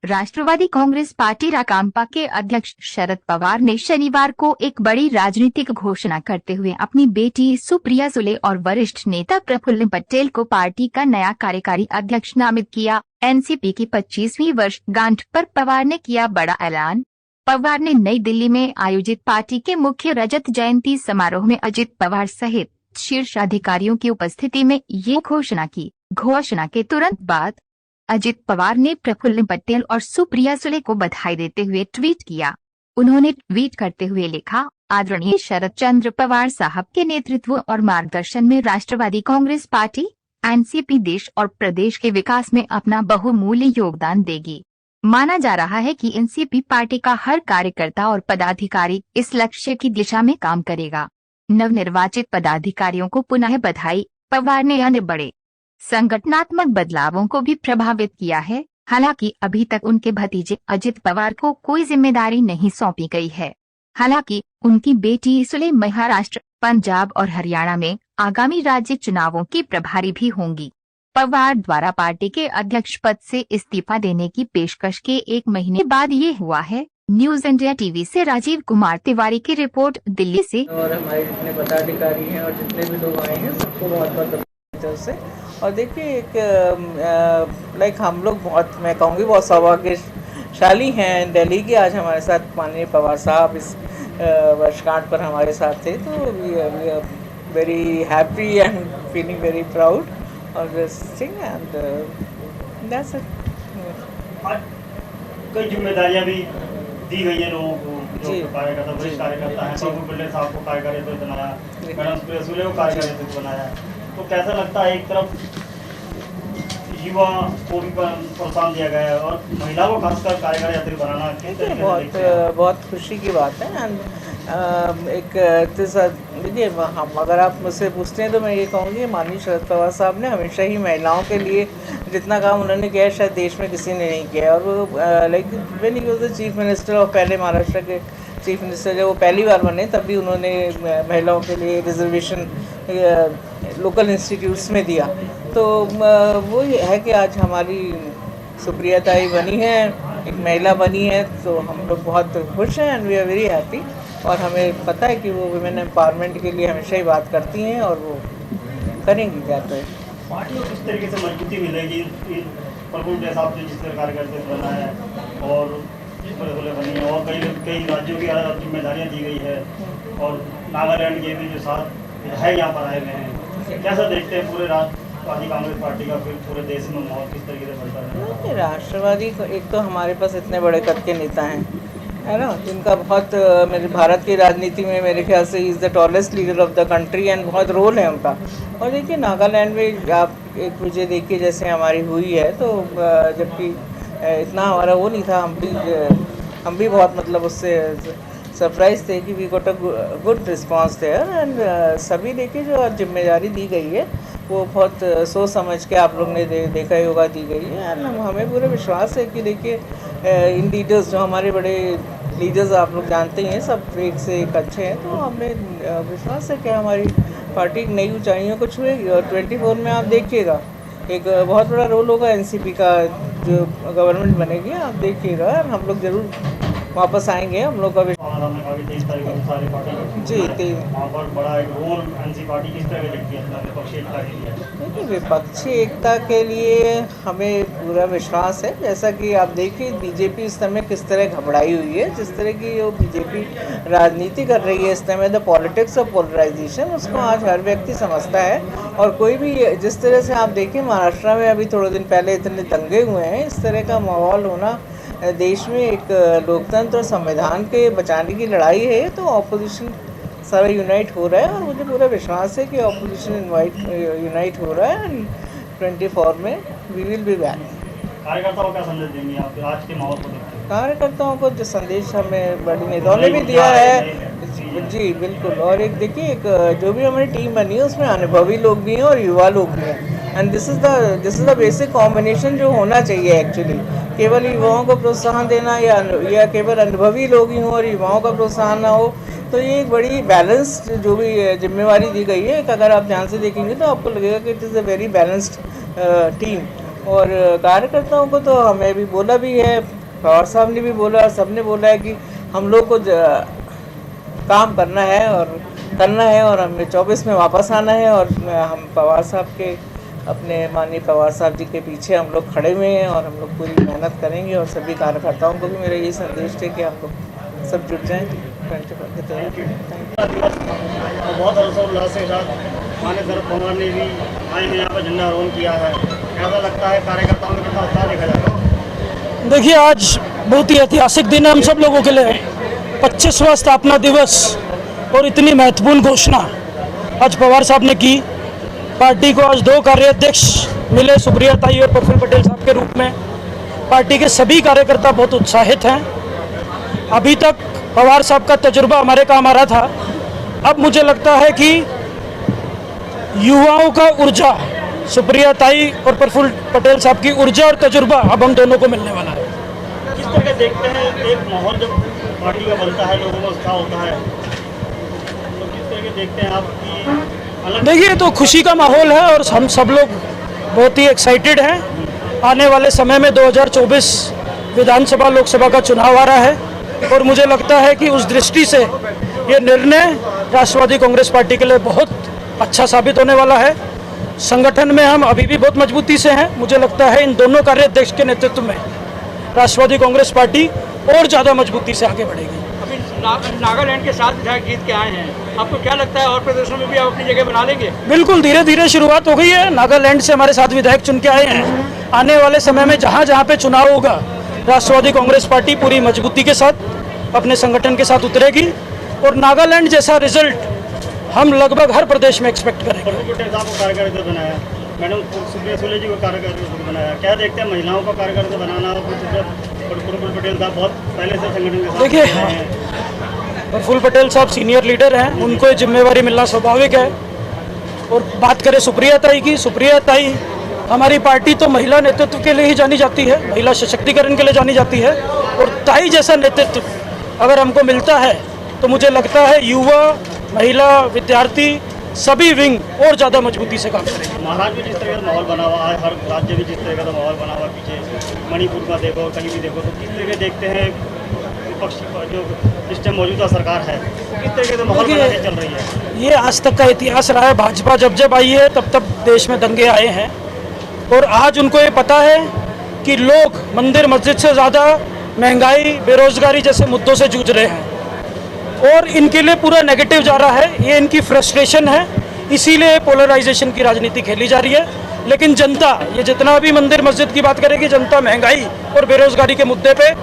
राष्ट्रवादी Congress party राकांपा के अध्यक्ष शरद पवार ने शनिवार को एक बड़ी राजनीतिक घोषणा करते हुए अपनी बेटी सुप्रिया सुले और वरिष्ठ नेता प्रफुल्ल पटेल को पार्टी का नया कार्यकारी अध्यक्ष नामित किया। एनसीपी की 25वीं वर्षगांठ पर पवार ने किया बड़ा ऐलान। पवार ने नई दिल्ली में आयोजित पार्टी के मुख्य रजत जयंती समारोह में अजित पवार सहित शीर्ष अधिकारियों की उपस्थिति में ये घोषणा की। घोषणा के तुरंत बाद अजित पवार ने प्रफुल्ल पटेल और सुप्रिया सुले को बधाई देते हुए ट्वीट किया। उन्होंने ट्वीट करते हुए लिखा, आदरणीय शरद चंद्र पवार साहब के नेतृत्व और मार्गदर्शन में राष्ट्रवादी कांग्रेस पार्टी एनसीपी देश और प्रदेश के विकास में अपना बहुमूल्य योगदान देगी। माना जा रहा है कि एनसीपी पार्टी का हर कार्यकर्ता और पदाधिकारी इस लक्ष्य की दिशा में काम करेगा। नवनिर्वाचित पदाधिकारियों को पुनः बधाई। पवार ने अन्य बड़े संगठनात्मक बदलावों को भी प्रभावित किया है। हालांकि अभी तक उनके भतीजे अजित पवार को कोई जिम्मेदारी नहीं सौंपी गई है। हालांकि उनकी बेटी सुले महाराष्ट्र, पंजाब और हरियाणा में आगामी राज्य चुनावों की प्रभारी भी होंगी। पवार द्वारा पार्टी के अध्यक्ष पद से इस्तीफा देने की पेशकश के एक महीने बाद ये हुआ है। न्यूज इंडिया टीवी से राजीव कुमार तिवारी की रिपोर्ट, दिल्ली से। और हमारे जितने पदाधिकारी हैं और जितने भी लोग आए हैं सबको बहुत बहुत से। और देखिए एक हम लोग बहुत, मैं कहूँगी बहुत सौभाग्यशाली हैं दिल्ली की। आज हमारे साथ माननीय पवार साहब इस वर्षगांठ पर हमारे साथ थे, तो we are very happy and feeling very proud और this thing and that's it. कई जिम्मेदारियां भी दी गई है लोगों को, जो कार्यकर्ता वरिष्ठ कार्यकर्ता हैं। प्रफुल्ल साहब को कार्यकारी अध्यक्ष बनाया, मैडम सुप्रिया सुले को कार्यकारी अध्यक्ष बनाया। तो कैसा लगता है, एक तरफ युवा को भी प्रोत्साहन दिया गया है और महिला को खासकर कार्यकारी अध्यक्ष बनाना बहुत खुशी की बात है। एंड देखिए, हम अगर आप मुझसे पूछते हैं तो मैं ये कहूँगी माननीय शरद पवार साहब ने हमेशा ही महिलाओं के लिए जितना काम उन्होंने किया शायद देश में किसी ने नहीं किया। और वो like when he was the chief minister, और पहले महाराष्ट्र के चीफ मिनिस्टर जब वो पहली बार बने तब भी उन्होंने महिलाओं के लिए रिजर्वेशन लोकल इंस्टीट्यूट्स में दिया। तो वो ये है कि आज हमारी सुप्रिया ताई बनी है, एक महिला बनी है, तो हम लोग बहुत खुश हैं and we are very happy. और हमें पता है कि वो वुमेन एम्पावरमेंट के लिए हमेशा ही बात करती हैं और वो करेंगी। क्या तो पार्टी को किस तरीके से मजबूती मिलेगी, प्रफुल्ल साहब ने जिस तरह कार्यकर्ता बना है और बनी है, और कई राज्यों की अलग जिम्मेदारियाँ दी गई है, और नागालैंड के भी जो साथ है यहाँ पर आए हुए हैं, कैसा देखते हैं पूरे राष्ट्रवादी कांग्रेस पार्टी का फिर पूरे देश में माहौल किस तरीके से बनता है? राष्ट्रवादी एक तो हमारे पास इतने बड़े कद के नेता हैं, है ना, जिनका बहुत मेरे भारत की राजनीति में मेरे ख्याल से is the tallest leader of the country and बहुत रोल है उनका। और देखिए नागालैंड में आप एक मुझे देखिए जैसे हमारी हुई है, तो जबकि इतना हमारा वो नहीं था, हम भी बहुत मतलब उससे सरप्राइज थे कि we got a good response there. And सभी देखिए जो जिम्मेदारी दी गई है वो बहुत सोच समझ के आप लोग ने देखा ही होगा दी गई है। एंड हमें पूरा विश्वास है कि देखिए इन लीडर्स जो हमारे बड़े लीडर्स आप लोग जानते ही हैं, सब एक से एक अच्छे हैं, तो हमें विश्वास है कि हमारी पार्टी नई ऊंचाइयों को छुएगी। और 24 में आप देखिएगा एक बहुत बड़ा रोल होगा एनसीपी का, जो गवर्नमेंट बनेगी आप देखिएगा, और हम लोग ज़रूर वापस आएंगे। हम लोग का देखिए विपक्षी एकता के लिए हमें पूरा विश्वास है। जैसा कि आप देखिए बीजेपी इस समय किस तरह घबराई हुई है, जिस तरह की वो बीजेपी राजनीति कर रही है इस समय, द पॉलिटिक्स ऑफ पोलराइजेशन, उसको आज हर व्यक्ति समझता है। और कोई भी जिस तरह से आप देखिए महाराष्ट्र में अभी थोड़े दिन पहले इतने दंगे हुए हैं, इस तरह का माहौल होना देश में एक लोकतंत्र और संविधान के बचाने की लड़ाई है, तो ऑपोजिशन सारा यूनाइट हो रहा है। और मुझे पूरा विश्वास है कि ऑपोजिशन यूनाइट हो रहा है एंड 24 में वी विल बी बैक। कार्यकर्ताओं का संदेश देंगे आप आज के माहौल को? कार्यकर्ताओं को जो संदेश हमें बड़ी नेताओं ने भी दिया है, जी बिल्कुल। और एक देखिए एक जो भी हमारी टीम बनी है उसमें अनुभवी लोग भी हैं और युवा लोग भी हैं, and this is the basic combination जो होना चाहिए एक्चुअली। केवल युवाओं को प्रोत्साहन देना या केवल अनुभवी लोग ही हों और युवाओं का प्रोत्साहन ना हो, तो ये एक बड़ी बैलेंस जो भी जिम्मेवारी दी गई है, अगर आप ध्यान से देखेंगे तो आपको लगेगा कि it is a very balanced team. और कार्यकर्ताओं को तो हमें भी बोला भी है, पवार साहब ने भी बोला, सबने बोला है कि हम लोग को काम करना है और हमें 24 में वापस आना है। और हम पवार साहब के, अपने माननीय पवार साहब जी के पीछे हम लोग खड़े हुए हैं और हम लोग पूरी मेहनत करेंगे। और सभी कार्यकर्ताओं को भी मेरा यही संदेश है कि हम लोग सब जुट जाएँ। बहुत हर्षोल्लास के साथ माननीय शरद पवार ने भी आए हैं, यहाँ पर झंडारोहण किया है। ऐसा लगता है कार्यकर्ताओं में कितना उत्साह देखा जाएगा? देखिए, आज बहुत ही ऐतिहासिक दिन है हम सब लोगों के लिए। 25वां स्थापना दिवस और इतनी महत्वपूर्ण घोषणा आज पवार साहब ने की। पार्टी को आज 2 कार्याध्यक्ष मिले, सुप्रिया ताई और प्रफुल्ल पटेल साहब के रूप में। पार्टी के सभी कार्यकर्ता बहुत उत्साहित हैं। अभी तक पवार साहब का तजुर्बा हमारे काम आ रहा था, अब मुझे लगता है कि युवाओं का ऊर्जा, सुप्रिया ताई और प्रफुल्ल पटेल साहब की ऊर्जा और तजुर्बा अब हम दोनों को मिलने वाला है। किस तरह देखते हैं एक माहौल जब पार्टी का बनता है, लोगों में उत्साह होता है, तो किस तरह देखते हैं आप कि देखिए, तो खुशी का माहौल है और हम सब लोग बहुत ही एक्साइटेड हैं। आने वाले समय में 2024 विधानसभा लोकसभा का चुनाव आ रहा है और मुझे लगता है कि उस दृष्टि से ये निर्णय राष्ट्रवादी कांग्रेस पार्टी के लिए बहुत अच्छा साबित होने वाला है। संगठन में हम अभी भी बहुत मजबूती से हैं। मुझे लगता है इन दोनों कार्याध्यक्ष के नेतृत्व में राष्ट्रवादी कांग्रेस पार्टी और ज़्यादा मजबूती से आगे बढ़ेगी। अभी नागालैंड के 7 विधायक जीत के आए हैं, आपको क्या लगता है और प्रदेशों में भी आप अपनी जगह बना लेंगे? बिल्कुल, धीरे धीरे शुरुआत हो गई है। नागालैंड से हमारे 7 विधायक चुन के आए हैं। आने वाले समय में जहाँ जहाँ पे चुनाव होगा, राष्ट्रवादी कांग्रेस पार्टी पूरी मजबूती के साथ अपने संगठन के साथ उतरेगी और नागालैंड जैसा रिजल्ट हम लगभग हर प्रदेश में एक्सपेक्ट करेंगे। पटेल साहब को कार्यकर्ता बनाया, मैडम सुप्रिया सुले जी को कार्यकर्ता बनाया, क्या देखते हैं महिलाओं को कार्यकर्ता बनाना? प्रफुल्ल पटेल साहब बहुत पहले से संगठन के साथ देखिए, प्रफुल्ल पटेल साहब सीनियर लीडर हैं, उनको जिम्मेवारी मिलना स्वाभाविक है। और बात करें सुप्रिया ताई की, सुप्रिया ताई हमारी पार्टी तो महिला नेतृत्व के लिए ही जानी जाती है, महिला सशक्तिकरण के लिए जानी जाती है। और ताई जैसा नेतृत्व अगर हमको मिलता है तो मुझे लगता है युवा, महिला, विद्यार्थी सभी विंग और ज़्यादा मजबूती से काम करेंगे। महाराष्ट्र में जिस तरह का माहौल बना हुआ है, हर राज्य में जिस तरह का माहौल बना हुआ, पीछे मणिपुर का देखो, कहीं भी देखो, तो किस तरह के देखते हैं विपक्ष जो इस टाइम मौजूदा सरकार है, किस तरह का माहौल बना के चल रही है? ये आज तक का इतिहास रहा है। भाजपा जब आई है तब देश में दंगे आए हैं और आज उनको ये पता है कि लोग मंदिर मस्जिद से ज़्यादा महंगाई, बेरोजगारी जैसे मुद्दों से जूझ रहे हैं और इनके लिए पूरा नेगेटिव जा रहा है। ये इनकी फ्रस्ट्रेशन है, इसीलिए पोलराइजेशन की राजनीति खेली जा रही है। लेकिन जनता, ये जितना भी मंदिर मस्जिद की बात करेगी, जनता महंगाई और बेरोजगारी के मुद्दे पे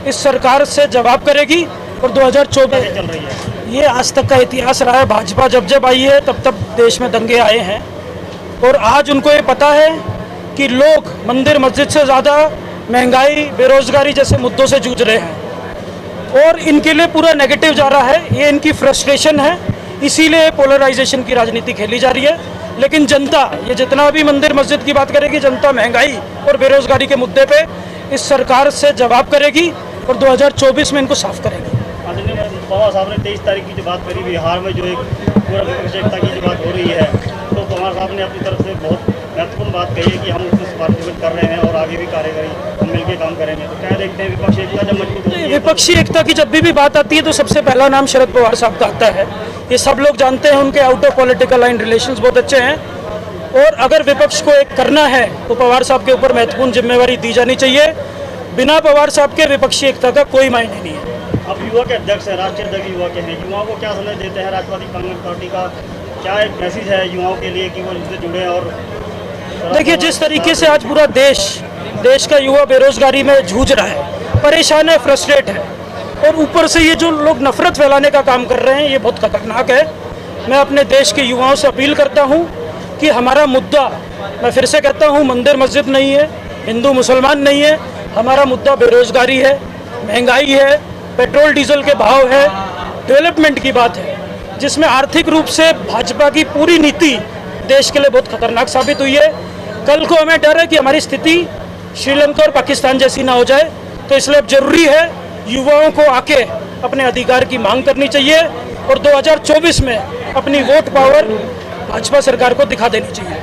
इस सरकार से जवाब करेगी। और 2024 चल रही है, ये आज तक का इतिहास रहा है। भाजपा जब आई है तब देश में दंगे आए हैं और आज उनको ये पता है कि लोग मंदिर मस्जिद से ज़्यादा महंगाई, बेरोजगारी जैसे मुद्दों से जूझ रहे हैं और इनके लिए पूरा नेगेटिव जा रहा है। ये इनकी फ्रस्ट्रेशन है, इसीलिए पोलराइजेशन की राजनीति खेली जा रही है। लेकिन जनता, ये जितना भी मंदिर मस्जिद की बात करेगी, जनता महंगाई और बेरोजगारी के मुद्दे पे इस सरकार से जवाब करेगी और 2024 में इनको साफ करेगी। आदरणीय पवार साहब ने 23 तारीख की जो बात करी, बिहार में जो एक पूरा विपक्ष एकता की जो बात हो रही है, तो पवार साहब ने अपनी तरफ से बहुत महत्वपूर्ण बात कही है कि हम उसमें पार्टिसिपेट कर रहे हैं और आगे भी कार्य करें, हम मिलकर काम करेंगे। तो क्या देखते हैं विपक्षी एकता जब मजबूत होती है? विपक्षी एकता की जब भी बात आती है तो सबसे पहला नाम शरद पवार साहब का आता है। ये सब लोग जानते हैं, उनके out of political line relations बहुत अच्छे हैं और अगर विपक्ष को एक करना है तो पवार साहब के ऊपर महत्वपूर्ण जिम्मेवारी दी जानी चाहिए। बिना पवार साहब के विपक्षी एकता का कोई मायने नहीं है। अब युवा के अध्यक्ष हैं, राष्ट्रीय अध्यक्ष युवा के हैं, युवाओं को क्या संदेश देते हैं? राष्ट्रवादी कांग्रेस पार्टी का क्या एक मैसेज है युवाओं के लिए कि वो इससे जुड़े? और देखिए, जिस तरीके से आज पूरा देश का युवा बेरोजगारी में जूझ रहा है, परेशान है, फ्रस्ट्रेट है और ऊपर से ये जो लोग नफरत फैलाने का काम कर रहे हैं, ये बहुत खतरनाक है। मैं अपने देश के युवाओं से अपील करता हूँ कि हमारा मुद्दा, मैं फिर से कहता हूँ, मंदिर मस्जिद नहीं है, हिंदू मुसलमान नहीं है, हमारा मुद्दा बेरोजगारी है, महंगाई है, पेट्रोल डीजल के भाव है, डेवलपमेंट की बात है, जिसमें आर्थिक रूप से भाजपा की पूरी नीति देश के लिए बहुत खतरनाक साबित हुई है। कल को हमें डर है कि हमारी स्थिति श्रीलंका और पाकिस्तान जैसी ना हो जाए, तो इसलिए अब जरूरी है युवाओं को आके अपने अधिकार की मांग करनी चाहिए और 2024 में अपनी वोट पावर भाजपा सरकार को दिखा देनी चाहिए।